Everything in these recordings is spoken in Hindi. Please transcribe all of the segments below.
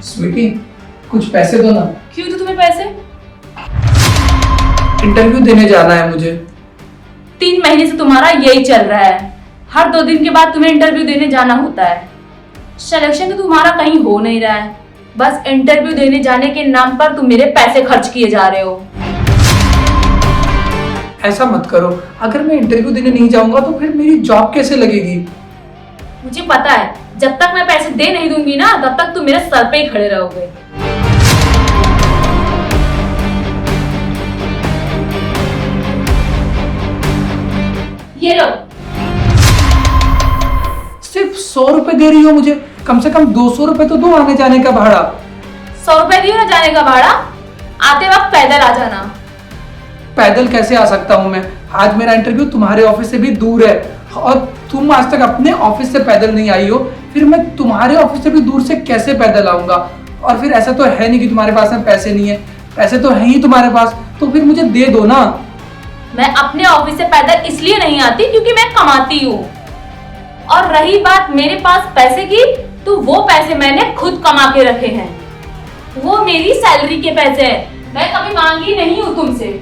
स्वीटी, कुछ पैसे दो ना। क्यों दूं तुम्हें पैसे? इंटरव्यू देने जाना है मुझे। 3 महीने से तुम्हारा यही चल रहा है, हर 2 दिन के बाद तुम्हें इंटरव्यू देने जाना होता है। सिलेक्शन तो तुम्हारा कहीं हो नहीं रहा है, बस इंटरव्यू देने जाने के नाम पर तुम मेरे पैसे खर्च किए जा रहे हो। ऐसा मत करो, अगर मैं इंटरव्यू देने नहीं जाऊंगा तो फिर मेरी जॉब कैसे लगेगी? मुझे पता है, जब तक मैं पैसे दे नहीं दूंगी ना, तब तक तुम मेरे सर पे ही खड़े रहोगे। ये लो। सिर्फ 100 रुपए दे रही हो मुझे? कम से कम 200 रुपए तो दो आने जाने का भाड़ा। 100 रुपए दियो ना जाने का भाड़ा, आते वक्त पैदल आ जाना। पैदल कैसे आ सकता हूँ मैं? आज मेरा इंटरव्यू तुम्हारे ऑफिस से भी दूर है और तुम आज तक अपने ऑफिस से पैदल नहीं आई हो, फिर मैं तुम्हारे ऑफिस से भी दूर से कैसे पैदल आऊंगा? और फिर ऐसा तो है नहीं कि तुम्हारे पास में पैसे नहीं है, पैसे तो है ही तुम्हारे पास, तो फिर मुझे दे दो ना। मैं अपने ऑफिस से पैदल इसलिए नहीं आती क्योंकि मैं कमाती हूँ, और रही बात मेरे पास पैसे की, तो वो पैसे मैंने खुद कमा के रखे हैं। वो मेरी सैलरी के पैसे हैं, मैं कभी मांगी नहीं हूँ तुमसे।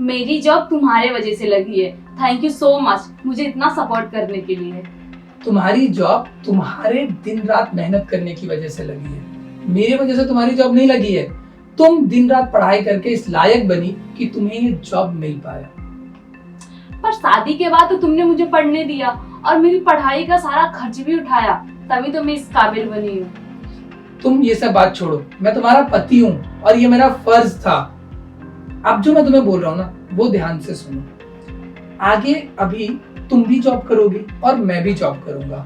मेरी जॉब तुम्हारे वजह से लगी है। थैंक यू सो मच मुझे इतना सपोर्ट करने के लिए। तुम्हारी जॉब तुम्हारे दिन रात मेहनत करने की वजह से लगी है, मेरी वजह से तुम्हारी जॉब नहीं लगी है। तुम दिन रात पढ़ाई करके इस लायक बनी कि तुम्हें ये जॉब मिल पाया। पर शादी के बाद तो तुमने मुझे पढ़ने दिया और मेरी पढ़ाई का सारा खर्च भी उठाया, तभी तो मैं इस काबिल बनी हूँ। तुम ये सब बात छोड़ो, मैं तुम्हारा पति हूँ और ये मेरा फर्ज था। अब जो मैं तुम्हें बोल रहा हूँ ना, वो ध्यान से सुनो। आगे अभी तुम भी जॉब करोगी और मैं भी जॉब करूंगा,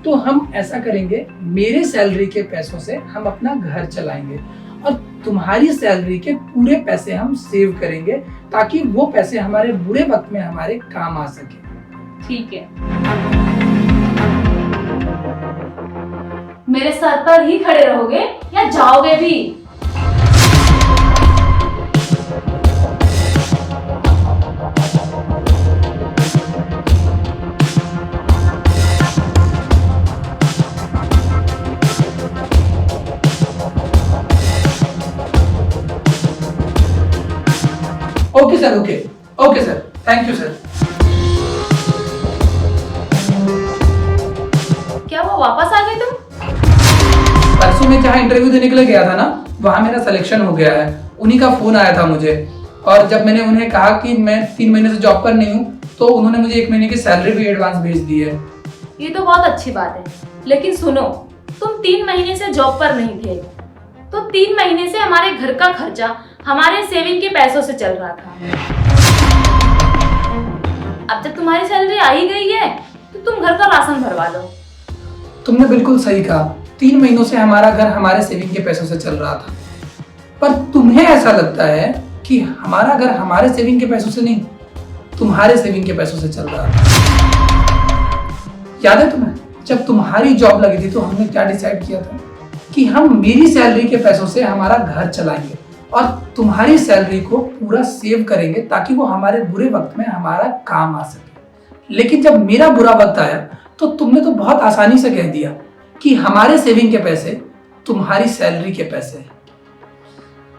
तो हम ऐसा करेंगे, मेरे सैलरी के पैसों से हम अपना घर चलाएंगे और तुम्हारी सैलरी के पूरे पैसे हम सेव करेंगे, ताकि वो पैसे हमारे बुरे वक्त में हमारे काम आ सके। ठीक है, मेरे सर पर ही खड़े रहोगे या जाओगे भी? Okay sir, okay sir, thank you sir. क्या वो वापस आ गए तुम? परसों मैं जहाँ इंटरव्यू देने के लिए गया था ना, वहाँ मेरा सिलेक्शन हो गया है। उन्हीं का फोन आया था मुझे, और जब मैंने उन्हें कहा कि मैं 3 महीने से जॉब पर नहीं हूँ, तो उन्होंने मुझे 1 महीने की सैलरी भी एडवांस भेज दी है। ये तो बहुत अच्छी बात है, लेकिन सुनो, तुम 3 महीने से जॉब पर नहीं थे, तो 3 महीने से हमारे घर का खर्चा हमारे सेविंग के पैसों से चल रहा था। अब जब तुम्हारी सैलरी आ ही गई है, तो तुम घर का राशन भरवा लो। तुमने बिल्कुल सही कहा, 3 महीनों से हमारा घर हमारे सेविंग के पैसों से चल रहा था। पर तुम्हें ऐसा लगता है कि हमारा घर हमारे सेविंग के पैसों से नहीं, तुम्हारे सेविंग के पैसों से चल रहा था। याद है तुम्हें, जब तुम्हारी जॉब लगी थी तो हमने क्या डिसाइड किया था कि हम मेरी सैलरी के पैसों से हमारा घर चलाएंगे और तुम्हारी सैलरी को पूरा सेव करेंगे, ताकि वो हमारे बुरे वक्त में हमारा काम आ सके। लेकिन जब मेरा बुरा वक्त आया तो तुमने तो बहुत आसानी से कह दिया कि हमारे सेविंग के पैसे तुम्हारी सैलरी के पैसे हैं।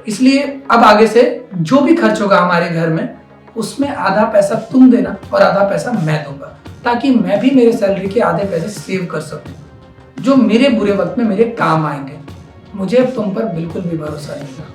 इसलिए अब आगे से जो भी खर्च होगा हमारे घर में, उसमें आधा पैसा तुम देना और आधा पैसा मैं दूंगा, ताकि मैं भी मेरे सैलरी के आधे पैसे सेव कर सकूं, जो मेरे बुरे वक्त में मेरे काम आएंगे। मुझे अब तुम पर बिल्कुल भी भरोसा नहीं है।